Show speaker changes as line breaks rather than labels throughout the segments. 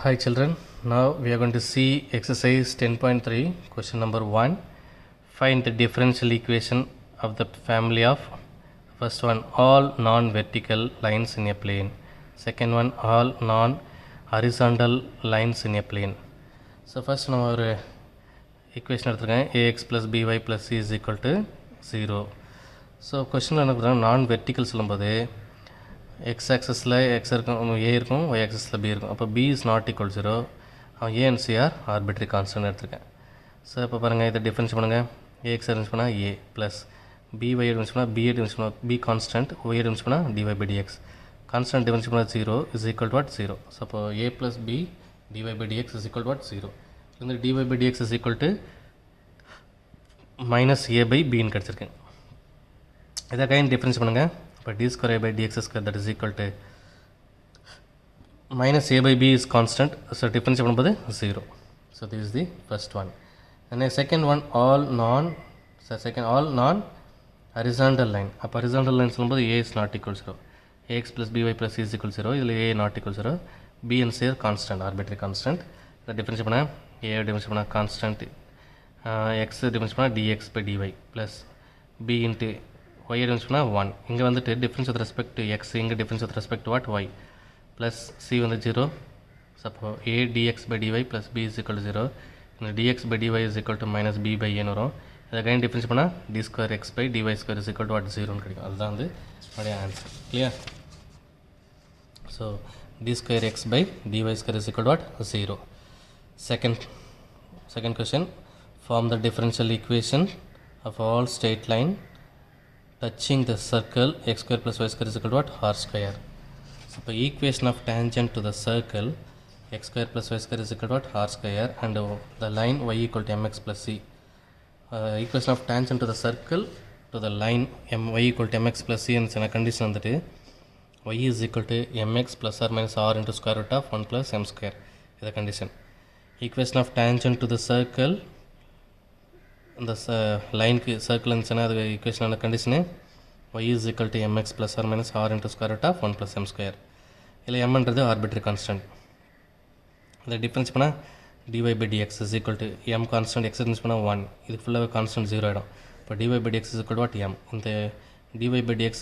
Hi children, now we are going to see exercise 10.3 question number 1. Find the differential equation of the family of first one all non-vertical lines in a plane, second one all non-horizontal lines in a plane. So first நம்ம ஒரு equation எடுத்துருக்கேன் ax plus by plus c is equal to 0. So கொஸ்டினில் என்ன கொடுத்தாங்க நான் vertical சொல்லும்போது X ஆக்சஸில் X இருக்கும் ஏ இருக்கும் ஒய் ஆக்சஸில் பி இருக்கும். அப்போ பி இஸ் நாட் ஈக்குவல் 0. அவன் a and c are arbitrary constant எடுத்திருக்கேன். ஸோ இப்போ பாருங்கள் இதை டிஃபரன்ஸ் பண்ணுங்கள். ஏஎக்ஸ் அரேஞ்ச் பண்ணால் ஏ ப்ளஸ் பிஒய் அரேஞ்ச் பண்ணால் பி அரேஞ்ச் பண்ணால் பி கான்ஸ்டன்ட் ஒய் அரேஞ்ச் பண்ணால் d y by d x. Constant difference பண்ணால் 0 is equal to what 0. So அப்போ a plus b d y by d x is equal to what 0. இந்த d y by d x is equal to minus a by பின்னு கிடச்சிருக்கேன். இதை kind difference பண்ணுங்கள். இப்போ d square by dx square that is equal to minus a by b is constant, so difference பண்ணும்போது 0. So this is the first one. And the second one all non horizontal line. அப்போ horizontal line சொல்லும்போது a is not equal to 0. ax plus by plus c is equal to 0. இதில் a not equal to 0. b and c are constant, arbitrary constant. இதை difference பண்ணால் a difference பண்ணால் constant, x difference பண்ணால் dx by dy plus b into y difference பண்ணால் 1. இங்கே வந்துட்டு difference with respect to x, இங்கே difference with respect to what y plus c வந்து 0. சப்போ a d x by d y plus b is equal to 0. இந்த d x by d y is equal to minus b by ஏன்னு வரும். இதை kind difference பண்ணால் d square x by d y square is equal to what 0ன்னு கிடைக்கும். அதுதான் வந்து அதோடைய answer. Clear? So d square x by d y square is equal to what 0. Second question, form the differential equation of all straight line touching the circle x square plus y square is equal to what? R square. So, the equation of tangent to the circle x square plus y square is equal to what? R square, and the line y equal to mx plus c. Equation of tangent to the circle to the line y equal to mx plus c and condition வந்துட்டு y is equal to mx plus or minus r into square root of 1 plus m square. This is the condition. Equation of tangent to the circle இந்த லைனுக்கு circle இருந்துச்சுன்னா அது ஈக்குவேஷனான condition y is equal to mx plus or minus r into square root of 1 plus m square. இல்லை mன்றது ஆர்பிட்ரி constant. இதை difference பண்ணால் dy by dx is equal to m constant x difference பண்ணால் 1. இது ஃபுல்லாகவே கான்ஸ்டன்ட் 0 ஆகிடும். இப்போ dy by dx is equal to what m. இந்த dy by dx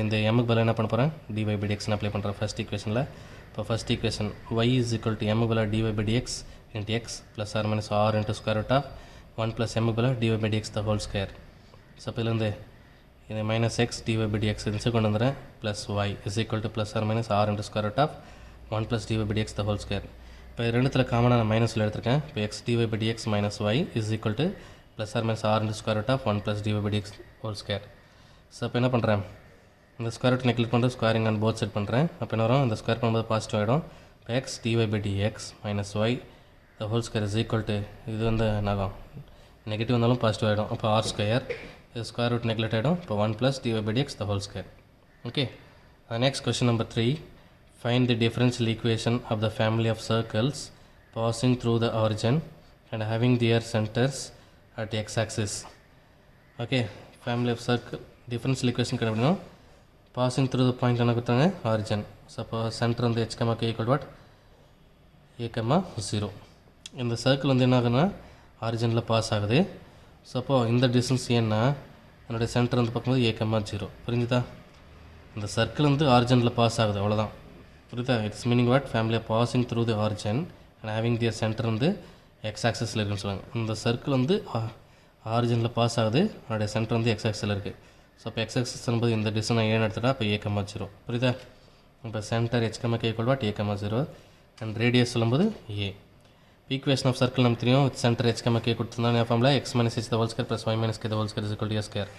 இந்த mக்கு பதிலாக என்ன பண்ண போகிறேன்? dy by dx அப்ளை பண்ணுறேன் ஃபர்ஸ்ட் ஈக்குவேஷனில். இப்போ first equation y is equal to mக்கு பதிலாக dy by dx into x plus or minus r into square root of 1 plus m equal dy by dx the whole square. So இப்போ இதுலேருந்து இது minus X dy by dx இருந்துச்சு கொண்டு வந்துடுறேன் plus Y is equal to plus R minus R into square root of 1 plus dy by dx the whole square. இப்போ ரெண்டுத்தில் காமனாக நான் மைனஸில் எடுத்திருக்கேன். இப்போ X dy by dx minus Y is equal to plus R minus R into square root of 1 plus dy by dx whole square. So இப்போ என்ன பண்ணுறேன்? இந்த ஸ்கொயர் ரூட் கிளிக் பண்ணுறது ஸ்கொயரிங் ஆன் போத் செட் பண்ணுறேன். அப்போ என்ன வரும்? இந்த ஸ்கொயர் பண்ணும்போது பாசிட்டிவ் ஆகிடும். இப்போ X dy by dx minus Y the whole square is equal to இது வந்து என்னாகும்? நெகட்டிவ் வந்தாலும் பாசிட்டிவ் ஆகிடும். அப்போ ஆர் ஸ்கொயர் இது ஸ்கொயர் ரூட் நெக்லெக்ட் ஆகிடும். இப்போ 1 plus dy by dx the whole square. Okay. Next question number 3. Find the differential equation of the family of circles passing through the origin and having their centers at X axis. Okay. Family of circle differential equation கண்டுபிடிக்கணும். Passing through the point என்ன கொடுத்தாங்க? Origin. So அப்போ center வந்து h, k equal what? a, 0. இந்த circle வந்து என்ன ஆகுதுன்னா ஆரிஜினில் pass ஆகுது. ஸோ அப்போது இந்த டிஸ்டன்ஸ் ஏன்னா என்னுடைய சென்டர் வந்து பார்க்கும்போது a, 0. புரிஞ்சுதா? இந்த சர்க்கிள் வந்து ஆரிஜினில் பாஸ் ஆகுது, அவ்வளோதான். புரியுதா? It's meaning what? Family of passing through the origin and having their center வந்து எக்ஸ் ஆக்சஸில் இருக்குன்னு சொல்லுவாங்க. இந்த சர்க்கிள் வந்து ஆரிஜினில் பாஸ் ஆகுது, அதனுடைய சென்டர் வந்து எக்ஸ் ஆக்சில் இருக்குது. ஸோ அப்போ எக்ஸ் ஆக்சஸ் என்பது இந்த டிஸ்டன்ஸ் ஏன்னு எடுத்துட்டா அப்போ a, 0. புரியுதா? இப்போ centre h, k equal what? a, 0 and radius சொல்லும்போது a. ஈக்குவேஷன் ஆஃப் சர்க்கிள் நமக்கு தெரியும். வித் சென்டர் h, k கொடுத்துருந்தா ஃபார்மில் x minus h the whole square plus y minus k the whole square is equal to a square.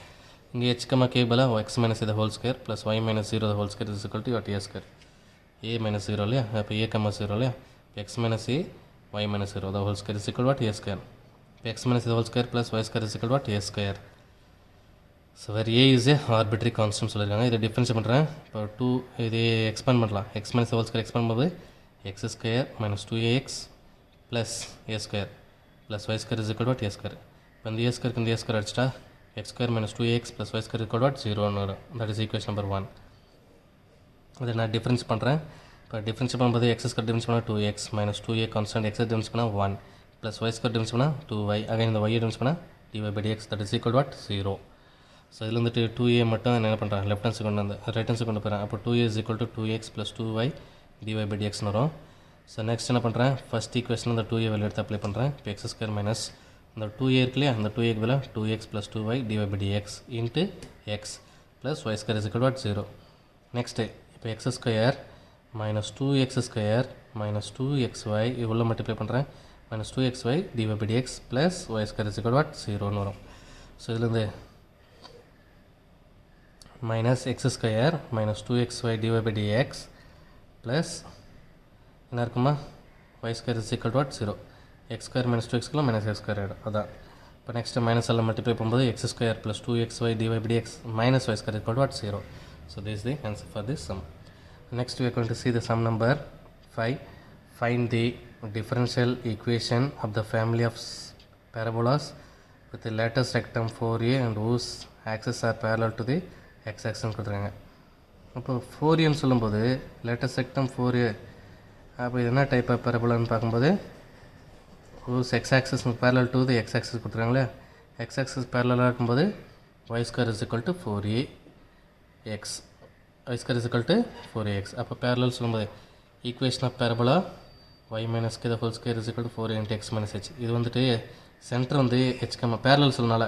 இங்கே h, k பதிலாக x minus the whole square plus y minus 0 the whole square is equal to a square. a minus 0 இல்லையா? அப்போ a, 0 இல்லையா? x minus a y minus 0 the whole square is equal to a square. இப்போ x minus the whole square plus y square is equal to a square. So வேறு a is a arbitrary constant சொல்லியிருக்காங்க. இதை difference பண்ணுறேன். இப்போ 2 இது expand பண்ணலாம். x minus the whole square expand பண்ணும்போது x square minus 2ax plus a square plus y square is equal to a square. இப்போ இந்த a square இந்த a square அடிச்சிட்டா x square minus 2ax plus y square equal to 0 வரும். That is equation number 1. அதை நான் difference பண்ணுறேன். இப்போ difference பண்ணும்போது X square difference பண்ணால் 2x minus 2a constant X difference பண்ணால் 1 ப்ளஸ் ஒய் ஸ்கொயர் டிஃப்ரென்ஸ் பண்ணால் 2y அகைன் இந்த ஒய் டிஃப்ரென்ஸ் பண்ணால் dy/dx that is equal what 0. So இதில் வந்துட்டு 2a மட்டும் என்ன பண்ணுறேன் லெஃப்ட் ஹேண்ட் கொண்டு வந்து ரைட் ஹேண்ட் கொண்டு போகிறேன். அப்போ 2a is equal to 2x plus 2y dy/dxன்னு வரும். ஸோ நெக்ஸ்ட் என்ன பண்ணுறேன் ஃபஸ்ட் ஈக்குவேஷன் இந்த 2a வெளியே எடுத்து அப்ளை பண்ணுறேன். இப்போ எக்ஸ் ஸ்கொயர் மைனஸ் இந்த 2a இருக்கு இல்லையா அந்த 2a க்கு பதிலாக 2x plus 2y dy/dx into x plus y square is equal what 0. Next இப்போ x square minus 2x square minus 2xy இவ்வளோ மல்டிப்ளை பண்ணுறேன் minus 2xy dy/dx plus y square is equal what 0ன்னு வரும். So இதுலேருந்து minus x square minus 2xy dy/dx plus என்ன இருக்குமா y square is equal what 0. X square minus 2x minus x square ஆகிடும் அதான். இப்போ நெக்ஸ்ட்டு மைனஸ் எல்லாம் multiply பண்ணும்போது X square plus 2xy dy/dx minus Y square equal what 0. So this is the answer for this sum. Next we are going to see the sum number 5. Find the differential equation of the family of parabolas with the lattice rectum 4a and whose axes are parallel to the x-axis கொடுத்துருக்காங்க. அப்போ 4a சொல்லும்போது lattice rectum 4a அப்போ இது என்ன type of பேரபோலான்னு பார்க்கும்போது whose x-axis parallel to the x-axis கொடுத்துருக்காங்களே x-axis parallel இருக்கும்போது y square is equal to 4ax y square is equal to 4ax. அப்போ parallel சொல்லும்போது equation of parabola y minus k the whole square is equal to 4a into x minus h. இது வந்துட்டு centre வந்து h parallel சொல்லனால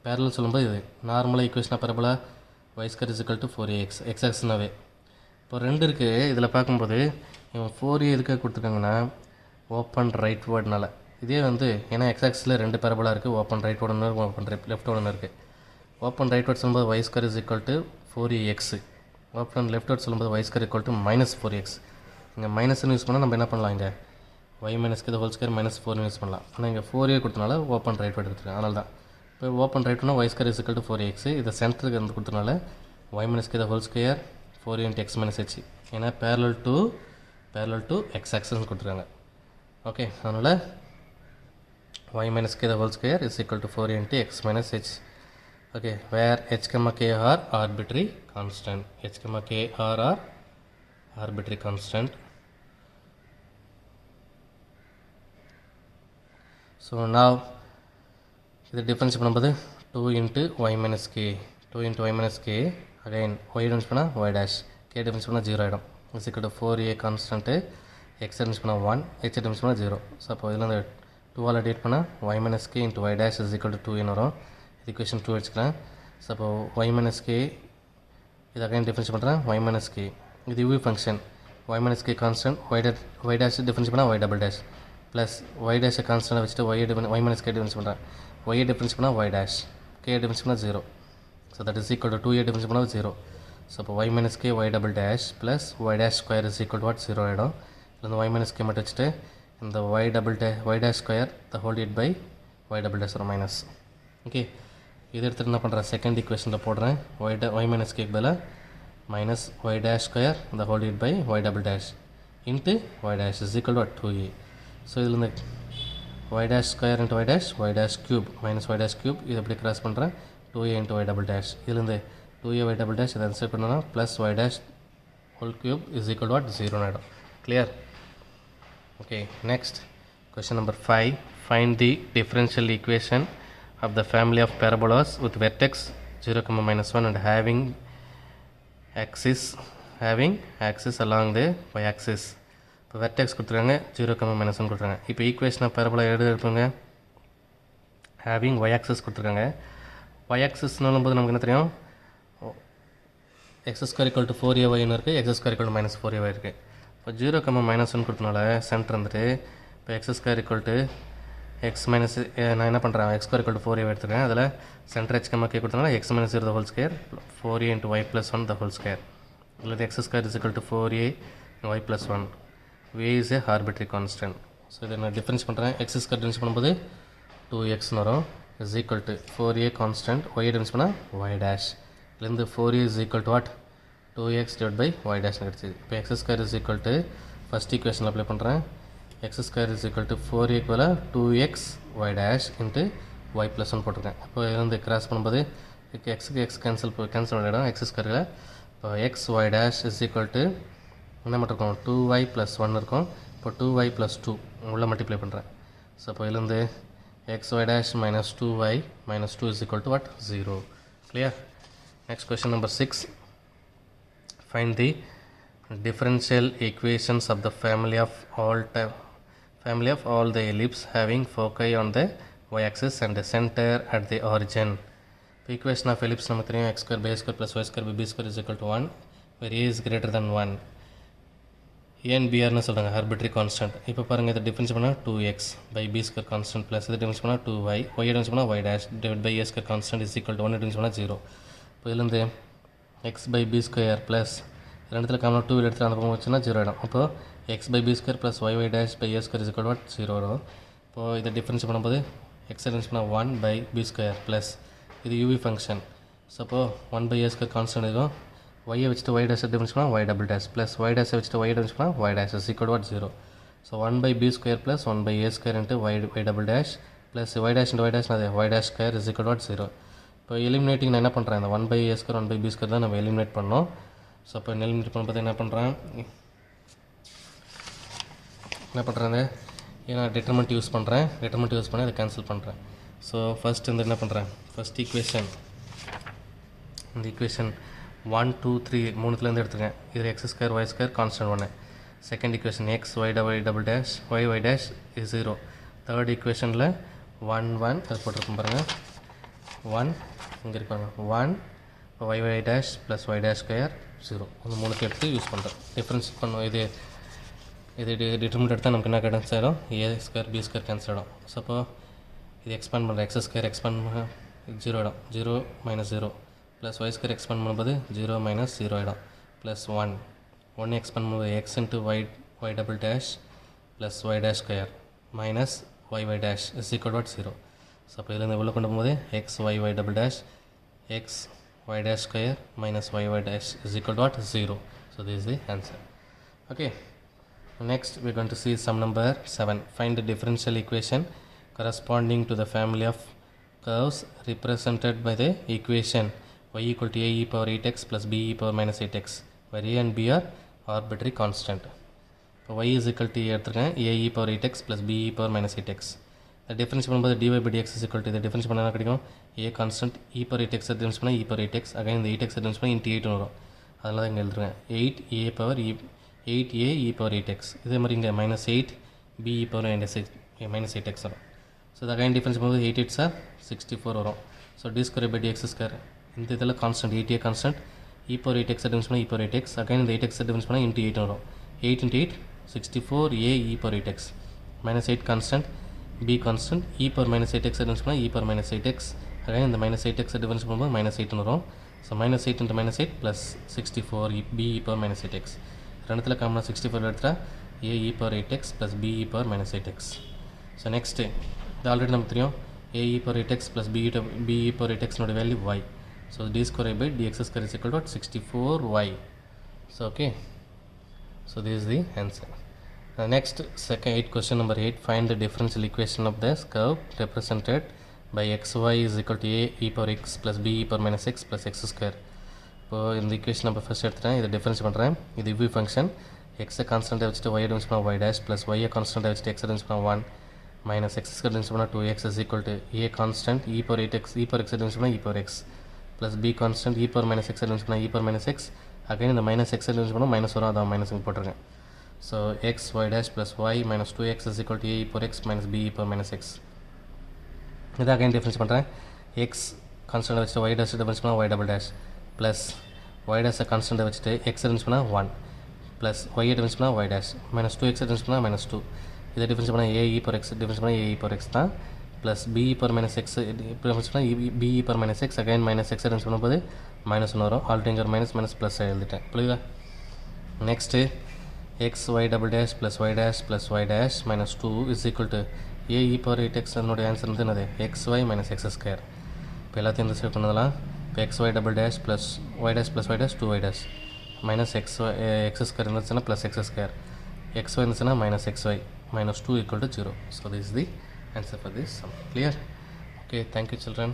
parallel சொல்லும்போது இது நார்மலாக equation of parabola y square is equal to 4ax x ஆக்சிஸ்னாவே. இப்போ ரெண்டு இருக்குது இதில் பார்க்கும்போது இவன் 4a எதுக்காக கொடுத்துருக்காங்கன்னா ஓப்பன் ரைட் வேர்டுனால. இதே வந்து ஏன்னா x ஆக்சிஸில் ரெண்டு பேரபோலா இருக்குது ஓப்பன் ரைட் வேர்டு ஒன்று ஓப்பன் லெஃப்ட் வேர்டு ஒன்று இருக்குது. ஓப்பன் ரைட் வேர்டு சொல்லும்போது y square is equal to 4ax. Open left word சொல்லும்போது y square equal to minus 4x. இங்கே மைனஸ்னு யூஸ் பண்ணால் நம்ம என்ன பண்ணலாம் இங்கே y minus k whole square minus 4 use பண்ணலாம். ஆனால் இங்கே 4a கொடுத்தனால ஓப்பன் ரைட் வேர்ட் எடுத்துருக்கேன் அதனால தான். இப்போ ஓப்பன் ரைட்னா y square is equal to 4x. இதை சென்டருக்கு வந்து கொடுத்தனால y minus k whole square 4a into x minus h ஏன்னா பேரலல் டு x ஆக்சிஸ்னு கொடுத்துருக்காங்க. ஓகே அதனால் y minus k whole square is equal to 4a into x minus h. Okay, where h, k are arbitrary constant. H, k are arbitrary constant. So now the difference பண்ணும்போது 2 into y minus k 2 into y minus k again y difference பண்ணா y dash k difference பண்ணா 0 ஆகிடும். is equal to 4a constant x difference பண்ணா 1 h difference பண்ணா 0. So அப்போ இதில் அந்த 2 all அடிட் பண்ணால் y minus k into y dash is equal to 2 ன்னு வரும். equation 2 வச்சுக்கலாம். ஸோ அப்போ y minus k இது அகைன் டிஃபரன்ஸ் பண்ணுறேன் y minus k இது u function y minus k constant y dash difference பண்ணால் y double dash plus y dash constant வச்சுட்டு y minus k difference பண்ணுறேன் y டிஃபரன்ஸ் பண்ணால் y dash k difference பண்ணால் 0. So that is equal to 2a difference பண்ணால் 0. So அப்போ y minus k y double dash plus y dash square is equal to what 0 ஆகிடும். இதில் வந்து y minus k மட்டும் வச்சுட்டு இந்த y dash square the whole divide by y double dash ஒரு minus. Okay இது எடுத்துகிட்டு என்ன பண்ணுறேன் செகண்ட் ஈக்குவேஷனில் போடுறேன் y மைனஸ் கேக்கு பதிலாக மைனஸ் y டேஷ் ஸ்கொயர் இந்த whole divide by y double dash into y dash is equal to 2a. ஸோ இதில் இந்த y dash square into y dash cube minus y dash cube இது எப்படி கிராஸ் பண்ணுறேன் 2a into y double dash இதுலேருந்து 2a y double dash இதை answer பண்ணோன்னா plus y dash whole cube is equal to what 0 ஆகிடும். Clear? Okay next question number 5. Find the differential equation of the family of parabolas with vertex 0, -1 and having axis along the y-axis. இப்போ vertex கொடுத்துருக்காங்க 0, -1 கொடுத்துருக்காங்க. இப்போ equation of parabola எடுப்பாங்க having y-axis கொடுத்துருக்காங்க. y-axisனும் போது நமக்கு என்ன தெரியும் x square equal to 4ay இருக்குது x square equal to -4ay இருக்குது. இப்போ 0, -1 கொடுத்தனால சென்டர் வந்துட்டு இப்போ x square equal to X minus நான் என்ன பண்ணுறேன் X square equal to 4a எடுத்துருக்கேன். அதில் சென்டர் h, k கொடுத்தனால x minus 0 the whole square 4a into y plus 1 the whole square. இதில் x square is equal to 4a y plus 1. a is a arbitrary constant. So இதை நான் difference பண்ணுறேன். x square difference பண்ணும்போது 2x வரும் is equal to 4a constant y difference பண்ணால் y dash. இதுலேருந்து 4a is equal to what 2x divided by y dash கிடச்சிது. இப்போ x square is equal to first equation apply பண்ணுறேன். x square is equal to 4a equal 2x y dash into y plus 1 போட்டிருக்கேன். இப்போ இருந்து cross பண்ணும்போது x cancel பண்ணிடும் x ஸ்கொயரில். இப்போ x y dash is equal to என்ன மட்டும் இருக்கும் 2y + 1 இருக்கும். இப்போ 2y + 2 உள்ள மல்டிப்ளை பண்ணுறேன். ஸோ இப்போ இதுலேருந்து xy dash minus 2y minus 2 is equal to what? 0. Clear? Next question number 6. Find the differential equations of the family of all the ellipses having foci on the y-axis and the center at the origin. The equation of ellipse number 3 x square by a square plus y square by b square is equal to 1 where a is greater than 1. a and b are சொல்கிறாங்க arbitrary constant. இப்போ பாருங்கள் இதை difference பண்ணால் 2x by b square constant plus இதை difference பண்ணால் 2y y difference பண்ணால் y dash divided by a square constant is equal to 1 difference பண்ணால் 0. இப்போ இதுலேருந்து x by b square plus ரெண்டுத்தில் காமனாக 2 எடுத்து அந்த பக்கம் வச்சுன்னா 0 ஆகிடும். அப்போது x by b square plus y dash by a square is equal to what? 0 வரும். இப்போது இதை டிஃபரன்ஸ் பண்ணும்போது x டிஃபரன்ஸ் பண்ணால் 1 by b square plus இது uv ஃபங்க்ஷன். ஸோ அப்போது 1 by a square constant இருக்கும். y வச்சுட்டு y dash டிஃபரன்ஸ் பண்ணால் y double dash plus y dash வச்சுட்டு y டிஃபரன்ஸ் பண்ணால் y dash is equal to what? 0. So 1 by b square plus 1 by a square into y double dash plus y dash into y dash அது y dash square is equal to what? 0. இப்போ eliminating நான் என்ன பண்ணுறேன், இந்த 1 by a square 1 by b square தான் நம்ம eliminate பண்ணோம். So அப்போ எலிமினேட் பண்ணும்போது என்ன பண்ணுறேன் ஏன்னா டிட்டர்மெண்ட் யூஸ் பண்ணுறேன். டிட்டர்மெண்ட் யூஸ் பண்ணி அதை கேன்சல் பண்ணுறேன். ஸோ ஃபஸ்ட் இந்த என்ன பண்ணுறேன், ஃபஸ்ட் ஈக்குவேஷன் இந்த ஈக்குவேஷன் 1 2 3 மூணுத்துலேருந்து எடுத்துக்கேன். இது x square y square constant 1. Second equation x y double dash y dash is 0. Third ஈக்குவேஷனில் 1 1 அது போட்டிருக்கோம் பாருங்கள் 1 இங்கே இருப்பாங்க 1 y dash plus y dash square 0. அந்த மூணுக்கு எடுத்து யூஸ் பண்ணுறேன். டிஃப்ரென்ஸ் பண்ணுவோம். இது டிட்டர்மினேட் எடுத்தால் நமக்கு என்ன கேன்சல் ஆகிடும், a square b square cancel ஆகிடும். ஸோ அப்போ இது எக்ஸ்பேண்ட் பண்ணுறேன், எக்ஸ் ஸ்கொயர் எக்ஸ்பேண்ட் பண்ண 0 ஆகிடும். 0 - 0 ப்ளஸ் ஒய் ஸ்கொயர் எக்ஸ்பேண்ட் பண்ணும்போது 0 - 0 ஆகிடும். ப்ளஸ் 1 எக்ஸ்பேண்ட் பண்ணும்போது X into Y double dash plus Y dash square minus Y dash is equal to 0. So அப்போ இதில் உள்ள கொண்டு போகும்போது X Y double dash X Y dash square minus Y dash is equal to 0. So this is the answer. Okay, next we are going to see sum number 7. Find the differential equation corresponding to the family of curves represented by the equation y equal to a e power 8x plus b e power minus 8x where a and b are arbitrary constant. இப்போ y is equal to எடுத்துருக்கேன் a e power 8x plus b e power minus 8x. இந்த difference பண்ணும்போது dy by dx is equal to இதை difference பண்ணால் கிடைக்கும் a constant e power 8x difference பண்ணால் e power 8x again இந்த 8x difference பண்ணால் into 8 வரும். அதனால தான் இங்கே எழுதுறேன் 8a power 8a e power 8x. இதே மாதிரி இங்கே minus 8b e power minus 8x வரும். ஸோ இது அகைன் டிஃபரன்ஸ் பண்ணும்போது 8 8s are 64 வரும். So d square by dx square இந்த இதில் constant 8a constant e power 8x difference பண்ணால் e power 8x அகைன் இந்த 8x டிஃபரன்ஸ் பண்ணால் into 8 வரும். 8 into 8 64a e power 8x minus 8 constant b constant e power minus 8x difference பண்ணால் e power minus 8x again இந்த minus 8x difference பண்ணும்போது minus 8 வரும். So minus 8 into minus 8 plus 64 b e power minus 8x. ரெண்டுத்தில் காமனாக 64 எடுத்துட்டா a e power 8x plus b e power minus 8x. So next இது already நமக்கு தெரியும் a e power 8x plus b e power 8x நோட value y. So d square by dx square is equal to 64y. So okay, so this is the answer. Next, second question number 8. Find the differential equation of this curve represented by xy is equal to a e power x plus b e power minus x plus x square. இப்போது இந்த equation நம்ம first எடுத்துகிறேன், இதை difference பண்ணுறேன். இது v function எக்ஸை கான்ஸ்டன்ட்டை வச்சுட்டு y difference பண்ணால் y dash plus ஒய்யை கான்ஸ்டன்ட்டை வச்சுட்டு x டிஃபரன்ஸ் பண்ணால் 1 மைனஸ் x டிஃபரன்ஸ் பண்ணால் 2x is equal to a constant e power 8x e power x difference பண்ணால் e power x plus b constant e power minus x difference பண்ணால் e power minus x again இந்த minus x difference பண்ணால் minus வரும், அதான் minus இங்கே போட்டிருக்கேன். So x y dash plus y minus 2x is equal to a e power x minus b e power minus x. இதை again difference பண்ணுறேன். x கான்ஸ்டன்ட்டை வச்சுட்டு y dash difference பண்ணால் y double dash plus y dash கான்ஸ்டன்ட்டை வச்சுட்டு x difference பண்ணால் 1 plus y difference பண்ணால் y dash minus 2x difference பண்ணால் minus 2. இதை difference பண்ணால் a e power x difference பண்ணால் a e power x தான் plus b e power minus x difference பண்ணால் b e power minus x again minus x difference பண்ணும்போது minus 1 வரும். Already இங்கே minus minus plus எழுதிட்டேன், புரியுதா? Next x y double dash plus y dash plus y dash minus 2 is equal to a e power 8x. அதனுடைய answer வந்து என்னது xy minus x square. இப்போ எல்லாத்தையும் இந்த சைட் பண்ணதெல்லாம் இப்போ xy double dash plus y dash plus y dash 2y dash minus x square இருந்துச்சுன்னா plus x square xy இருந்துச்சுன்னா minus xy minus 2 equal to 0. So this is the answer for this sum. Clear? Okay, thank you children.